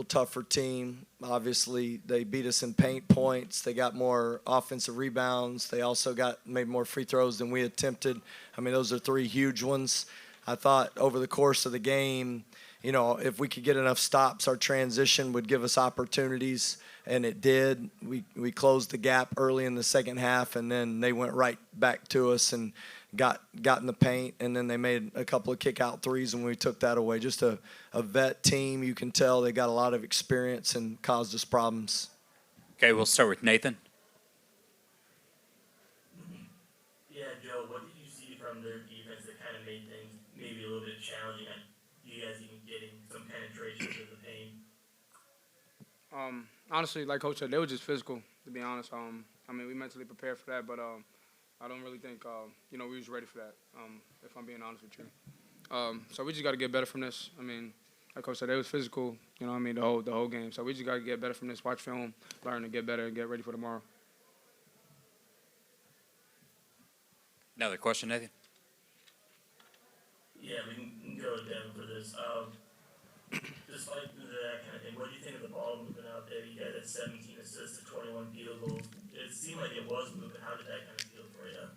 tougher team. Obviously, they beat us in paint points. They got more offensive rebounds. They also made more free throws than we attempted. I mean, those are three huge ones. I thought over the course of the game, if we could get enough stops, our transition would give us opportunities, and it did. We closed the gap early in the second half, and then they went right back to us and got in the paint, and then they made a couple of kick-out threes, and we took that away. Just a vet team. You can tell they got a lot of experience and caused us problems. Okay, we'll start with Nathan. Yeah, Joe, what did you see from their defense that kind of made things maybe a little bit challenging? You guys even getting some penetration to the paint? Honestly, like Coach said, they were just physical, to be honest. We mentally prepared for that, but I don't really think, we was ready for that, if I'm being honest with you. So we just got to get better from this. Like Coach said, they was physical, the whole game. So we just got to get better from this, watch film, learn to get better, and get ready for tomorrow. Another question, Nathan? Yeah, we can go with Devin for this. Despite that kind of thing, what do you think of the ball movement out there? You guys had 17 assists to 21 field goals. It seemed like it was moving. How did that kind of feel for you?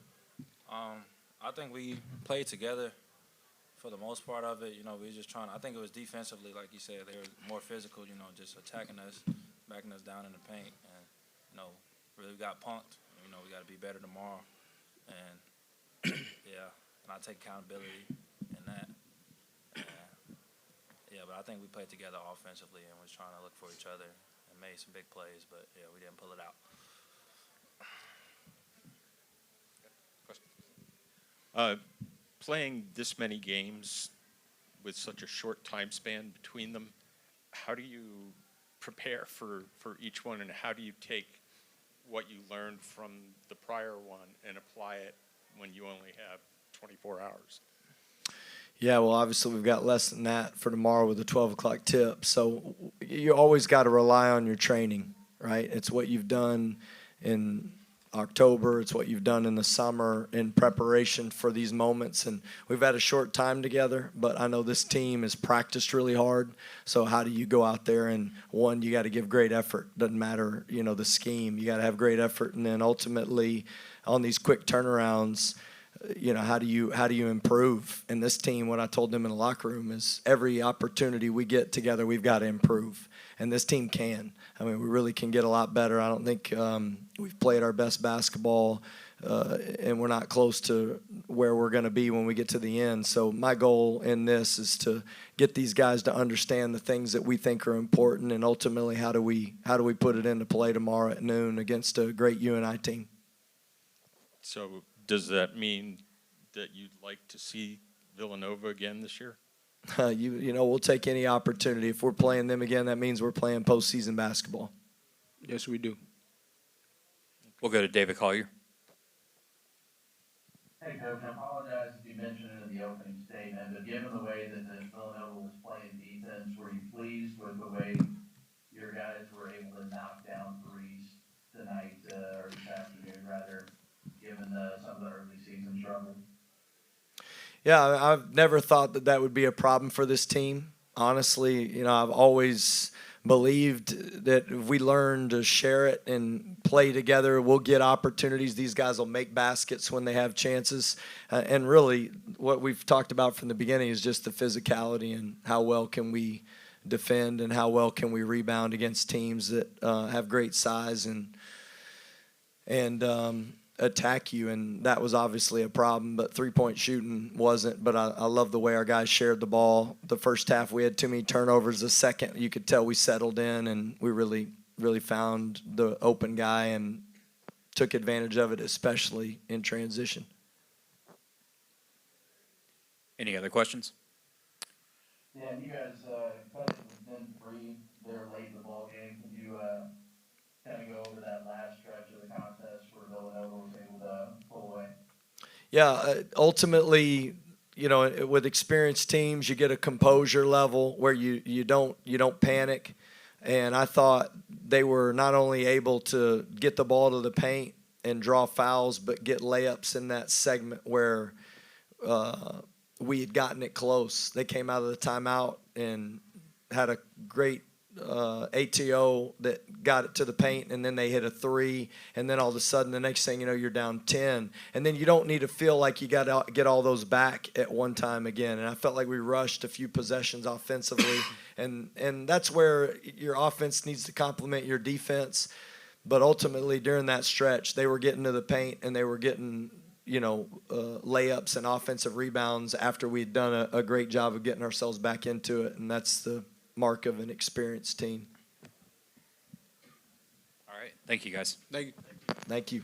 I think we played together for the most part of it. We were just trying. I think it was defensively, like you said, they were more physical. Just attacking us, backing us down in the paint, and really got punked. We got to be better tomorrow, and yeah, and I take accountability in that. Yeah, but I think we played together offensively and was trying to look for each other and made some big plays, but yeah, we didn't pull it out. Playing this many games with such a short time span between them, how do you prepare for each one, and how do you take what you learned from the prior one and apply it when you only have 24 hours? Yeah, well, obviously we've got less than that for tomorrow with the 12 o'clock tip. So you always got to rely on your training, right? It's what you've done in October. It's what you've done in the summer in preparation for these moments. And we've had a short time together, but I know this team has practiced really hard. So how do you go out there and, one, you got to give great effort. Doesn't matter, the scheme. You got to have great effort. And then ultimately on these quick turnarounds, how do you improve? And this team, what I told them in the locker room is every opportunity we get together, we've got to improve. And this team can. We really can get a lot better. I don't think we've played our best basketball, and we're not close to where we're going to be when we get to the end. So my goal in this is to get these guys to understand the things that we think are important, and ultimately how do we put it into play tomorrow at noon against a great UNI team. So does that mean that you'd like to see Villanova again this year? We'll take any opportunity. If we're playing them again, that means we're playing postseason basketball. Yes, we do. We'll go to David Collier. Hey, Coach, I apologize if you mentioned it in the opening statement, but given the way that the Villanova was playing defense, were you pleased with the way your guys were able to knock down threes tonight, or this afternoon, rather, given some of the early season struggles? Yeah, I've never thought that would be a problem for this team. Honestly, I've always believed that if we learn to share it and play together, we'll get opportunities. These guys will make baskets when they have chances. And really, what we've talked about from the beginning is just the physicality and how well can we defend and how well can we rebound against teams that have great size and attack you, and that was obviously a problem, but three-point shooting wasn't. But I love the way our guys shared the ball. The first half we had too many turnovers. The second, you could tell we settled in, and we really found the open guy and took advantage of it, especially in transition. Any other questions? Yeah, you guys cut it within three there late in the ball game. Can you kind of go over that last stretch of the contest where Villanova was able to pull away? Yeah, ultimately, with experienced teams, you get a composure level where you don't panic. And I thought they were not only able to get the ball to the paint and draw fouls, but get layups in that segment where we had gotten it close. They came out of the timeout and had a great ATO that got it to the paint, and then they hit a three, and then all of a sudden the next thing you know you're down 10, and then you don't need to feel like you got to get all those back at one time again. And I felt like we rushed a few possessions offensively, and that's where your offense needs to complement your defense. But ultimately during that stretch, they were getting to the paint and they were getting layups and offensive rebounds after we'd done a great job of getting ourselves back into it, and that's the mark of an experienced team. All right. Thank you, guys. Thank you. Thank you.